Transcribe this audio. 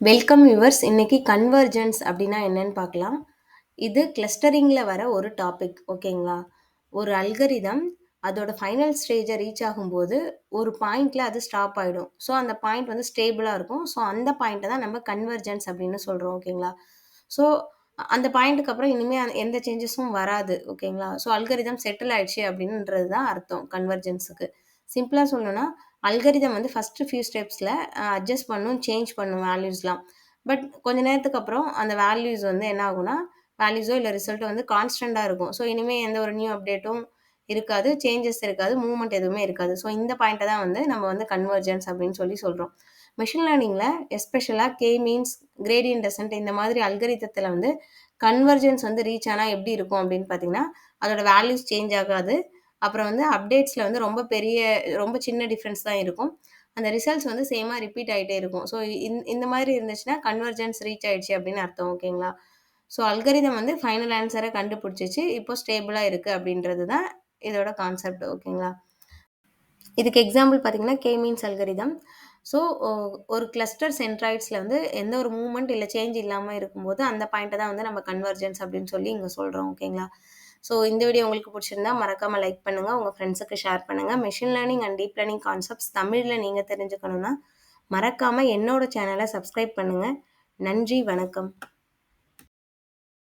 Welcome viewers. இன்னைக்கு convergence அப்படின்னா என்னன்னு பார்க்கலாம். இது கிளஸ்டரிங்ல வர ஒரு டாபிக். ஓகேங்களா? ஒரு அல்கரிதம் அதோட ஃபைனல் ஸ்டேஜை ரீச் ஆகும்போது ஒரு பாயிண்ட்ல அது ஸ்டாப் ஆயிடும். ஸோ அந்த பாயிண்ட் வந்து ஸ்டேபிளா இருக்கும். ஸோ அந்த பாயிண்ட்டை தான் நம்ம கன்வர்ஜென்ஸ் அப்படின்னு சொல்றோம். ஓகேங்களா? ஸோ அந்த பாயிண்ட்டுக்கு அப்புறம் இனிமே எந்த சேஞ்சஸும் வராது. ஓகேங்களா? ஸோ அல்கரிதம் செட்டில் ஆயிடுச்சு அப்படின்றது தான் அர்த்தம் கன்வர்ஜென்ஸுக்கு. சிம்பிளா சொல்லணும்னா அல்கரிதம் வந்து ஃபர்ஸ்ட் ஃபியூ ஸ்டெப்ஸ்ல அட்ஜஸ்ட் பண்ணும், சேஞ்ச் பண்ணும் வேல்யூஸ்லாம். பட் கொஞ்ச நேரத்துக்கு அப்புறம் அந்த வேல்யூஸ் வந்து என்ன ஆகும்னா, வேல்யூஸோ இல்ல ரிசல்ட்டோ வந்து கான்ஸ்டன்ட்டா இருக்கும். ஸோ இனிமே எந்த ஒரு நியூ அப்டேட்டும் இருக்காது, சேஞ்சஸ் இருக்காது, மூவ்மெண்ட் எதுவுமே இருக்காது. ஸோ இந்த பாயிண்ட்ட தான் வந்து நம்ம வந்து கன்வர்ஜென்ஸ் அப்படின்னு சொல்லி சொல்றோம். மெஷின் லேர்னிங்ல எஸ்பெஷலா கே மீன்ஸ், கிரேடியன்ட் டெசன்ட் இந்த மாதிரி அல்கரிதத்துல வந்து கன்வர்ஜென்ஸ் வந்து ரீச் ஆனா எப்படி இருக்கும் அப்படின்னு பார்த்தீங்கன்னா, அதோட வேல்யூஸ் சேஞ்ச் ஆகாது. அப்புறம் வந்து அப்டேட்ஸ்ல வந்து ரொம்ப சின்ன டிஃபரன்ஸ் தான் இருக்கும். அந்த ரிசல்ட்ஸ் வந்து சேமா ரிப்பீட் ஆயிட்டே இருக்கும். ஸோ இந்த மாதிரி இருந்துச்சுன்னா கன்வர்ஜென்ஸ் ரீச் ஆயிடுச்சு அப்படின்னு அர்த்தம். ஓகேங்களா? ஸோ அல்கரிதம் வந்து ஃபைனல் ஆன்ஸர கண்டுபிடிச்சிச்சு. இப்போ ஸ்டேபிளா இருக்கு அப்படின்றது தான் இதோட கான்செப்ட். ஓகேங்களா? இதுக்கு எக்ஸாம்பிள் பார்த்தீங்கன்னா, கே மீன்ஸ் அல்காரிதம். ஸோ ஒரு கிளஸ்டர் சென்ட்ராய்ட்ஸ்ல வந்து எந்த ஒரு மூவ்மெண்ட் இல்ல சேஞ்ச் இல்லாம இருக்கும்போது, அந்த பாயிண்ட்ட தான் வந்து நம்ம கன்வர்ஜென்ஸ் அப்படின்னு சொல்லி இங்க சொல்றோம். ஓகேங்களா? ஸோ இந்த வீடியோ உங்களுக்கு பிடிச்சிருந்தா மறக்காம லைக் பண்ணுங்க. உங்க ஃப்ரெண்ட்ஸுக்கு ஷேர் பண்ணுங்க. Machine learning and deep learning concepts தமிழ்ல நீங்க தெரிஞ்சுக்கணும்னா, மறக்காம என்னோட சேனல சப்ஸ்கிரைப் பண்ணுங்க. நன்றி, வணக்கம்.